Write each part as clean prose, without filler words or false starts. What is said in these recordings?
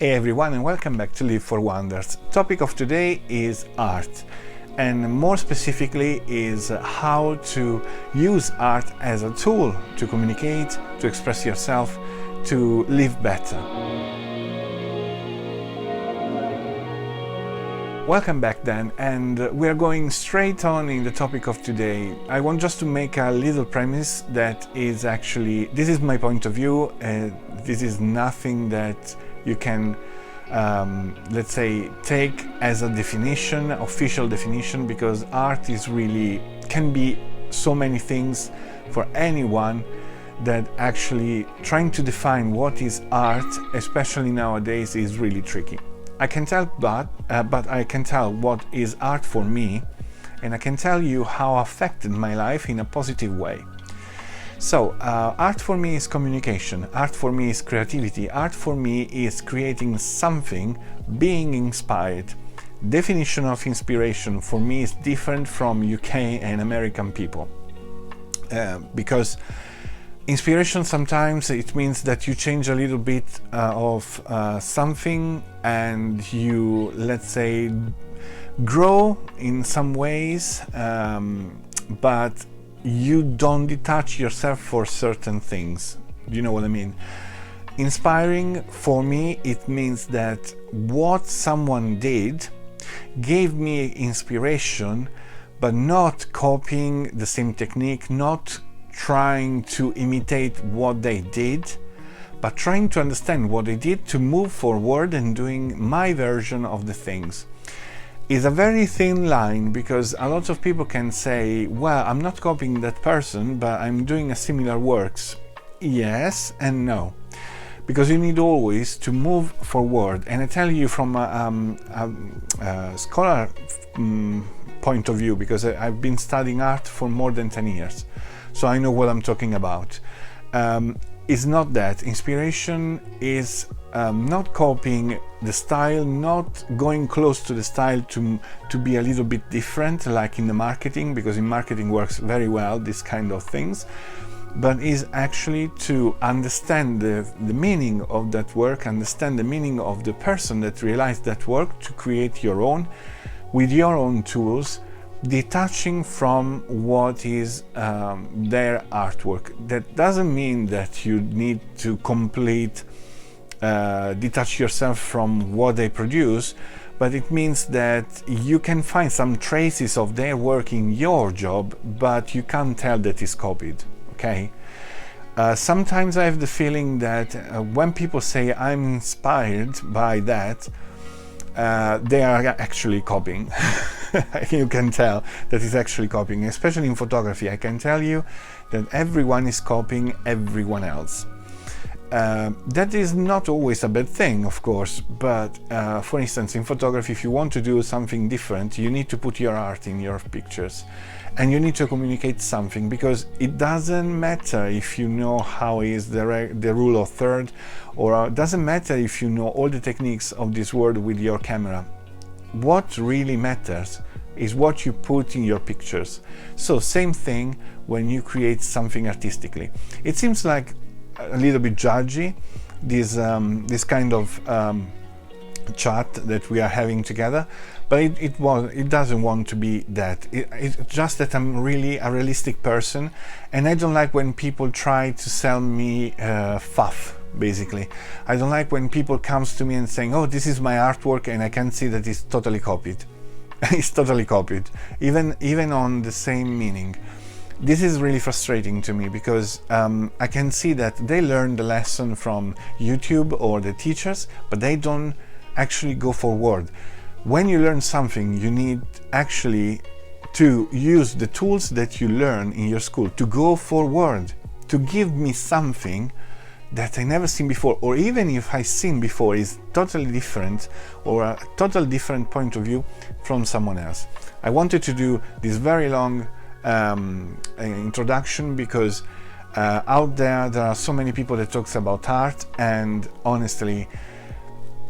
Hey everyone, and welcome back to Live for Wonders. Topic of today is art, and more specifically is how to use art as a tool to communicate, to express yourself, to live better. Welcome back then, and we're going straight on in the topic of today. I want just to make a little premise that is actually, this is my point of view, this is nothing that you can, let's say, take as a definition, official definition, because art is really, can be so many things for anyone, that actually trying to define what is art, especially nowadays, is really tricky. I can tell, but I can tell what is art for me, and I can tell you how affected my life in a positive way. So, art for me is communication, art for me is creativity, art for me is creating something, being inspired. Definition of inspiration for me is different from UK and American people, because inspiration sometimes it means that you change a little bit of something, and you, let's say, grow in some ways, but you don't detach yourself for certain things. You know what I mean? Inspiring for me, it means that what someone did gave me inspiration, but not copying the same technique, not trying to imitate what they did, but trying to understand what they did to move forward and doing my version of the things. Is a very thin line, because a lot of people can say, well, I'm not copying that person, but I'm doing a similar works. Yes and no, because you need always to move forward. And I tell you from a scholar point of view, because I've been studying art for more than 10 years, so I know what I'm talking about. It's not that. Inspiration is not copying the style, not going close to the style to be a little bit different, like in the marketing, because in marketing works very well this kind of things, but is actually to understand the meaning of that work, understand the meaning of the person that realized that work, to create your own with your own tools, detaching from what is their artwork. That doesn't mean that you need to detach yourself from what they produce, but it means that you can find some traces of their work in your job, but you can't tell that it's copied. Okay? Sometimes I have the feeling that when people say I'm inspired by that, they are actually copying. You can tell that it's actually copying, especially in photography. I can tell you that everyone is copying everyone else. That is not always a bad thing, of course, but for instance, in photography, if you want to do something different, you need to put your art in your pictures, and you need to communicate something, because it doesn't matter if you know how is the rule of third, or it doesn't matter if you know all the techniques of this world with your camera. What really matters is what you put in your pictures. So same thing when you create something artistically. It seems like a little bit judgy, this kind of chat that we are having together, but it doesn't want to be that. It's just that I'm really a realistic person, and I don't like when people try to sell me fluff. Basically, I don't like when people comes to me and saying, oh, this is my artwork, and I can see that it's totally copied. It's totally copied, even on the same meaning. This is really frustrating to me, because I can see that they learn the lesson from YouTube or the teachers, but they don't actually go forward. When you learn something, you need actually to use the tools that you learn in your school to go forward, to give me something that I never seen before, or even if I seen before is totally different, or a total different point of view from someone else. I wanted to do this very long introduction, because out there are so many people that talks about art, and honestly,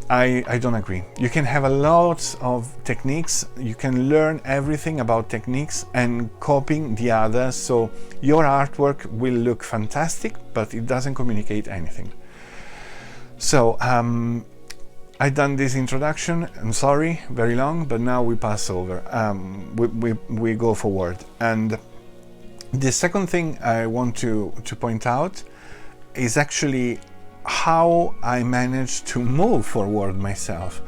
I don't agree. You can have a lot of techniques, you can learn everything about techniques and copying the others, so your artwork will look fantastic, but it doesn't communicate anything. So I've done this introduction. I'm sorry, very long, but now we pass over. We go forward. And the second thing I want to point out is actually how I managed to move forward myself.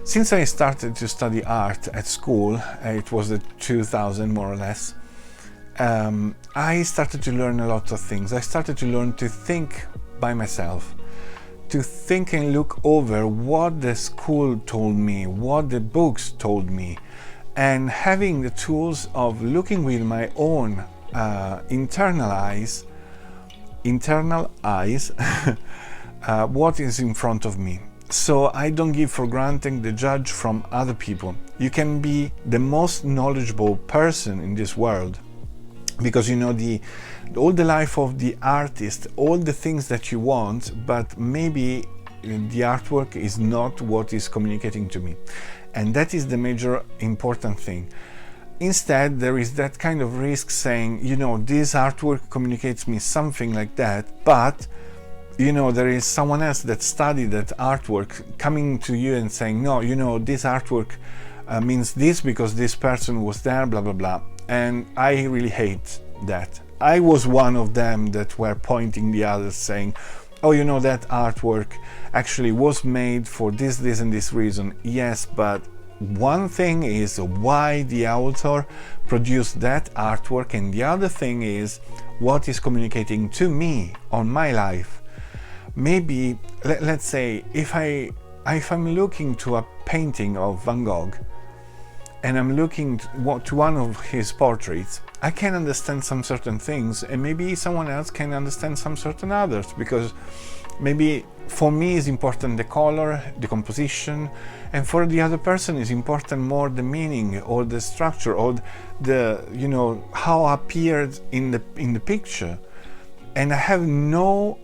Since I started to study art at school, it was the 2000 more or less, I started to learn a lot of things. I started to learn to think by myself, to think and look over what the school told me, what the books told me, and having the tools of looking with my own internal eyes what is in front of me. So I don't give for granted the judge from other people. You can be the most knowledgeable person in this world, because you know all the life of the artist, all the things that you want, but maybe the artwork is not what is communicating to me. And that is the major important thing. Instead, there is that kind of risk saying, you know, this artwork communicates me something like that, but you know, there is someone else that studied that artwork coming to you and saying, no, you know, this artwork means this because this person was there, blah, blah, blah. And I really hate that. I was one of them that were pointing the others saying, oh, you know, that artwork actually was made for this and this reason. Yes, but one thing is why the author produced that artwork, and the other thing is what is communicating to me on my life. Maybe, let's say, if I'm looking to a painting of Van Gogh, and I'm looking to one of his portraits, I can understand some certain things, and maybe someone else can understand some certain others, because maybe for me is important the color, the composition, and for the other person is important more the meaning or the structure or the, you know, how appeared in the picture. And I have no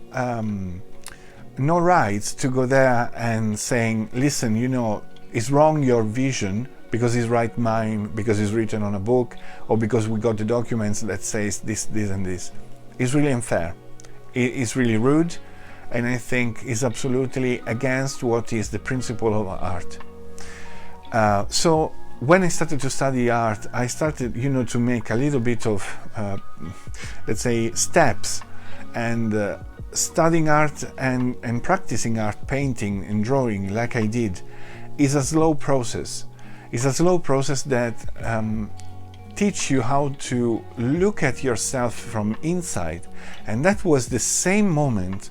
rights to go there and saying, listen, you know, it's wrong your vision, because it's right mine, because it's written on a book, or because we got the documents that says this and this. It's really unfair. It's really rude, and I think is absolutely against what is the principle of art. So when I started to study art, I started, you know, to make a little bit of, let's say, steps, and studying art and practicing art, painting and drawing like I did, is a slow process. It's a slow process that teach you how to look at yourself from inside. And that was the same moment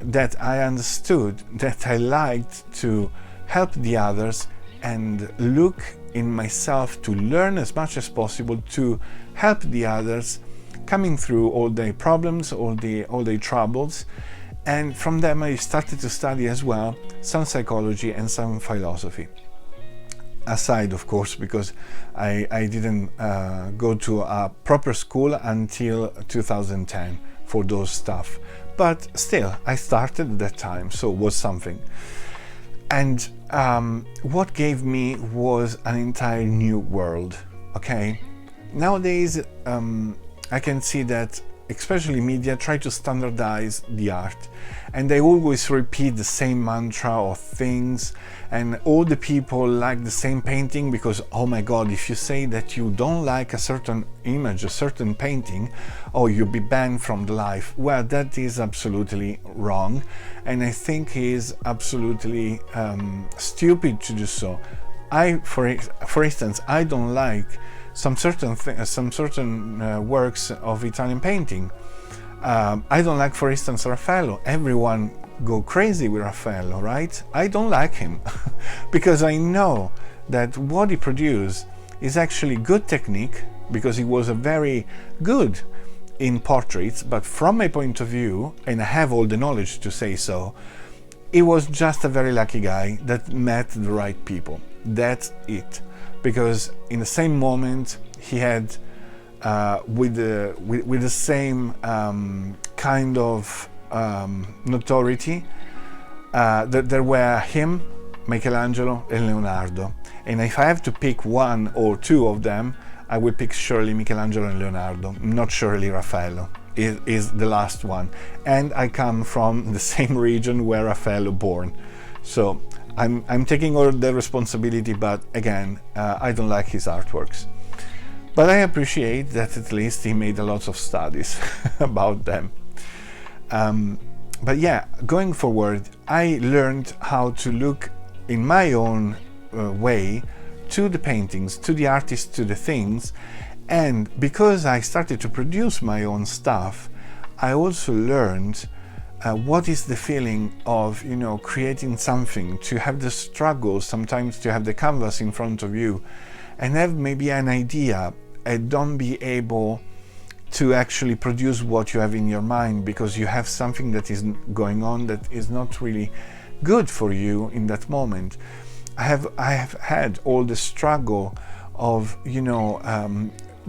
that I understood that I liked to help the others and look in myself to learn as much as possible to help the others coming through all their problems, all their troubles. And from them I started to study as well some psychology and some philosophy. Aside, of course, because I didn't go to a proper school until 2010 for those stuff. But still, I started at that time, so it was something. And what gave me was an entire new world, okay? Nowadays, I can see that especially media try to standardize the art, and they always repeat the same mantra of things, and all the people like the same painting because, oh my god, if you say that you don't like a certain image, a certain painting, oh, you'll be banned from the life. Well, that is absolutely wrong, and I think is absolutely stupid to do so. For instance, I don't like some certain works of Italian painting. I don't like, for instance, Raffaello. Everyone go crazy with Raffaello, right? I don't like him because I know that what he produced is actually good technique, because he was a very good in portraits, but from my point of view, and I have all the knowledge to say so, he was just a very lucky guy that met the right people. That's it. Because in the same moment he had with the same kind of notoriety that there were him, Michelangelo and Leonardo. And if I have to pick one or two of them, I will pick surely Michelangelo and Leonardo, not surely Raffaello. It is the last one. And I come from the same region where Raffaello born. So I'm taking all the responsibility, but again, I don't like his artworks. But I appreciate that at least he made a lot of studies about them. But yeah, going forward, I learned how to look in my own way to the paintings, to the artists, to the things. And because I started to produce my own stuff, I also learned what is the feeling of, creating something, to have the struggle, sometimes to have the canvas in front of you and have maybe an idea and don't be able to actually produce what you have in your mind because you have something that is going on that is not really good for you in that moment. I have had all the struggle of,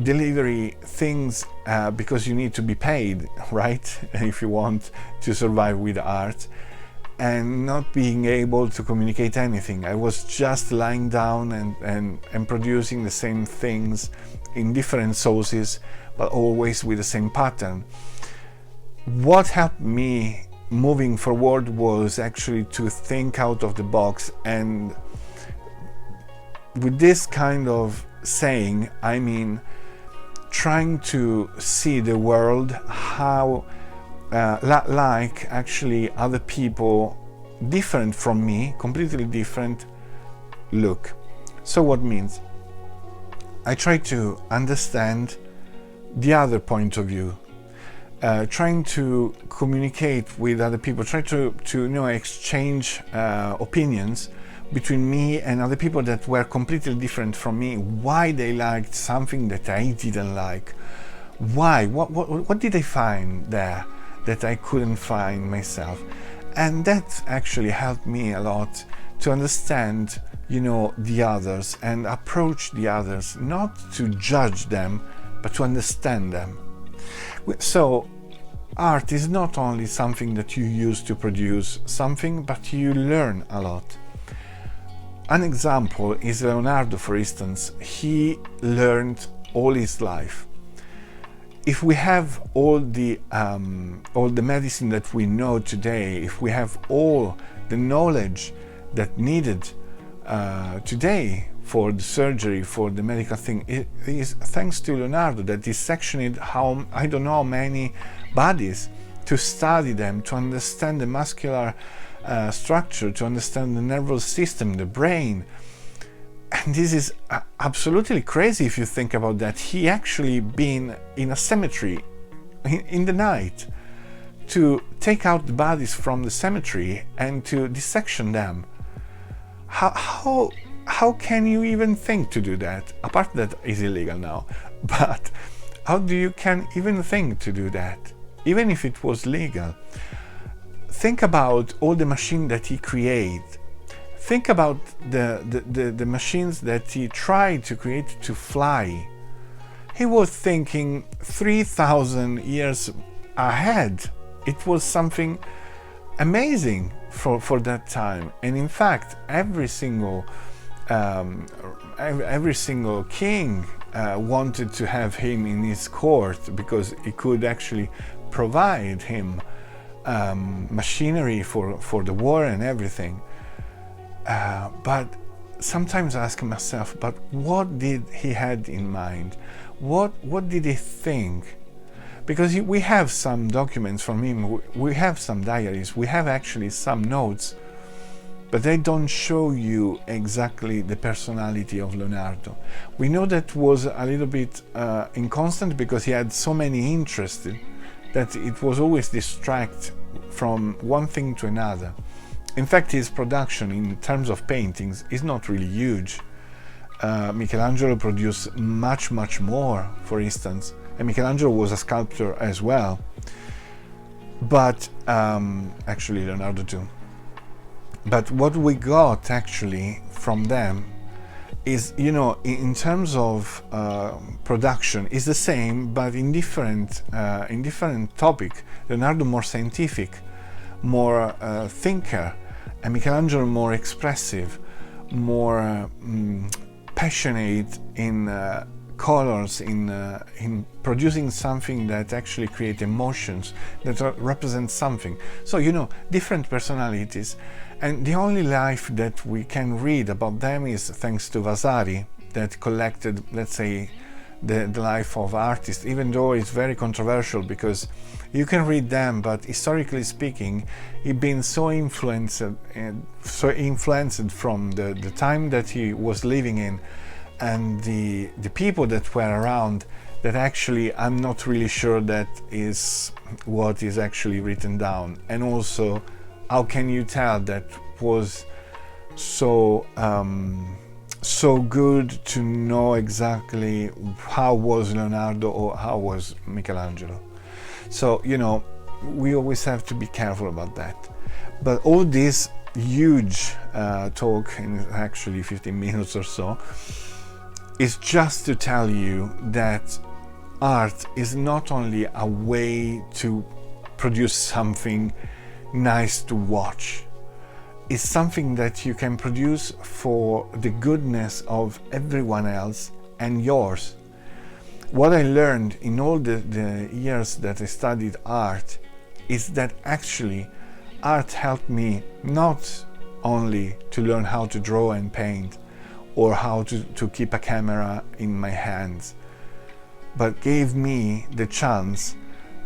delivery things because you need to be paid, right? If you want to survive with art, and not being able to communicate anything. I was just lying down and producing the same things in different sources, but always with the same pattern. What helped me moving forward was actually to think out of the box, and with this kind of saying, I mean trying to see the world how like actually other people different from me, completely different, look. So what means? I try to understand the other point of view, trying to communicate with other people, try to exchange opinions between me and other people that were completely different from me, why they liked something that I didn't like, why, what did I find there that I couldn't find myself. And that actually helped me a lot to understand, the others and approach the others, not to judge them, but to understand them. So art is not only something that you use to produce something, but you learn a lot. An example is Leonardo, for instance. He learned all his life. If we have all the medicine that we know today, if we have all the knowledge that needed today for the surgery, for the medical thing, it is thanks to Leonardo that dissectioned I don't know how many bodies to study them, to understand the muscular structure, to understand the nervous system, the brain. And this is absolutely crazy if you think about that. He actually been in a cemetery in the night to take out the bodies from the cemetery and to dissection them. How can you even think to do that? Apart that is illegal now, but how do you can even think to do that, even if it was legal? Think about all the machines that he created. Think about the machines that he tried to create to fly. He was thinking 3,000 years ahead. It was something amazing for that time. And in fact, every single king wanted to have him in his court because he could actually provide him machinery for the war and everything. But sometimes I ask myself, but what did he had in mind? What did he think? Because we have some documents from him, we have some diaries, we have actually some notes, but they don't show you exactly the personality of Leonardo. We know that was a little bit inconstant because he had so many interests that it was always distract from one thing to another. In fact, his production in terms of paintings is not really huge. Michelangelo produced much more, for instance, and Michelangelo was a sculptor as well, but actually Leonardo too. But what we got actually from them is, in terms of production, is the same, but in different topic. Leonardo more scientific, more thinker, and Michelangelo more expressive, more passionate in colors, in producing something that actually create emotions, that represent something. So, different personalities. And the only life that we can read about them is thanks to Vasari, that collected, let's say, the life of artists, even though it's very controversial because you can read them, but historically speaking, he'd been so influenced from the time that he was living in and the people that were around, that actually I'm not really sure that is what is actually written down. And also, how can you tell that was so good to know exactly how was Leonardo or how was Michelangelo? So, we always have to be careful about that. But all this huge talk, in actually 15 minutes or so, is just to tell you that art is not only a way to produce something nice to watch. It's something that you can produce for the goodness of everyone else and yours. What I learned in all the years that I studied art is that actually art helped me not only to learn how to draw and paint or how to keep a camera in my hands, but gave me the chance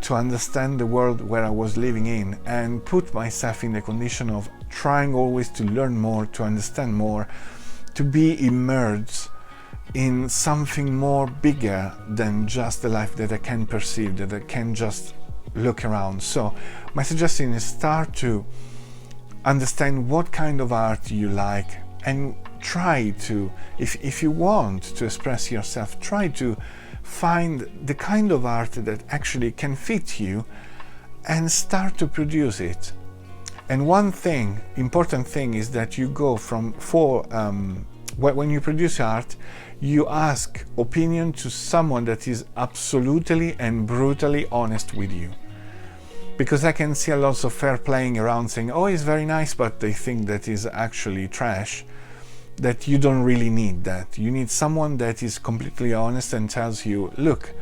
to understand the world where I was living in and put myself in the condition of trying always to learn more, to understand more, to be immersed in something more bigger than just the life that I can perceive, that I can just look around. So my suggestion is start to understand what kind of art you like and try to, if you want to express yourself, try to find the kind of art that actually can fit you and start to produce it. And one thing, important thing, is that you go when you produce art, you ask opinion to someone that is absolutely and brutally honest with you. Because I can see a lot of fair playing around saying, oh, it's very nice, but they think that is actually trash. That you don't really need that. You need someone that is completely honest and tells you, look,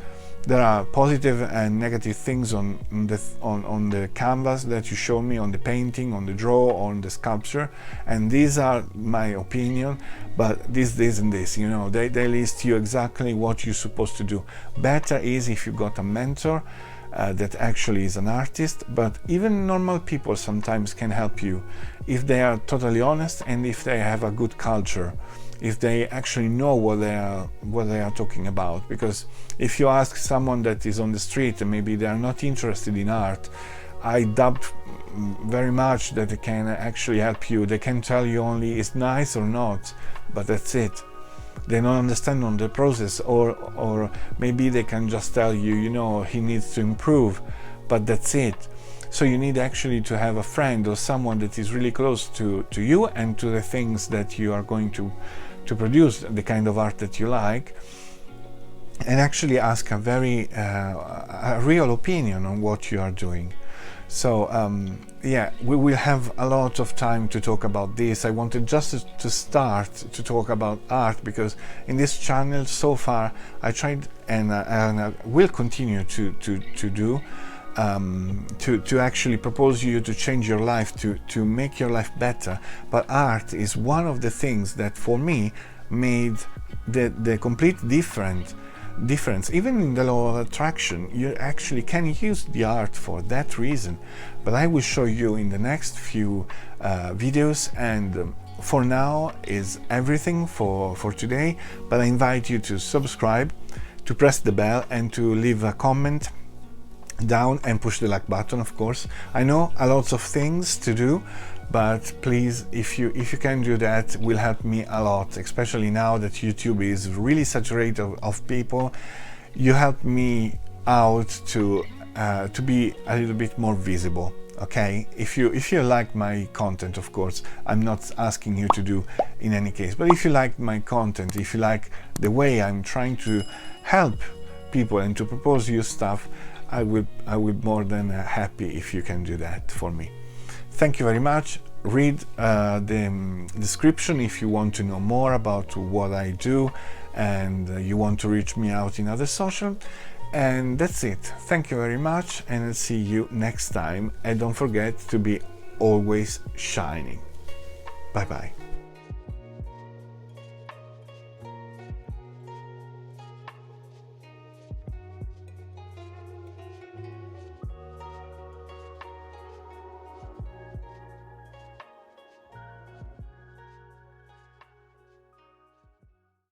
there are positive and negative things on the canvas that you show me, on the painting, on the draw, on the sculpture, and these are my opinion, but this, and this, they list you exactly what you're supposed to do. Better is if you got a mentor that actually is an artist, but even normal people sometimes can help you if they are totally honest and if they have a good culture, if they actually know what they are talking about. Because if you ask someone that is on the street and maybe they are not interested in art, I doubt very much that they can actually help you. They can tell you only it's nice or not, but that's it. They don't understand on the process, or maybe they can just tell you, he needs to improve, but that's it. So you need actually to have a friend or someone that is really close to you and to the things that you are going to produce, the kind of art that you like, and actually ask a real opinion on what you are doing. So we will have a lot of time to talk about this. I wanted just to start to talk about art because in this channel so far I tried and I will continue to do to actually propose you to change your life, to make your life better. But art is one of the things that for me made the complete difference. Even in the law of attraction, you actually can use the art for that reason, but I will show you in the next few videos. And for now is everything for today, but I invite you to subscribe, to press the bell, and to leave a comment down and push the like button, of course. I know a lot of things to do, but please, if you can do that, will help me a lot, especially now that YouTube is really saturated of people. You help me out to be a little bit more visible. Okay, if you like my content, of course, I'm not asking you to do in any case, but if you like my content, if you like the way I'm trying to help people and to propose you stuff, I will more than happy if you can do that for me. Thank you very much. Read the description if you want to know more about what I do and you want to reach me out in other social. And that's it. Thank you very much, and I'll see you next time. And don't forget to be always shining. Bye bye.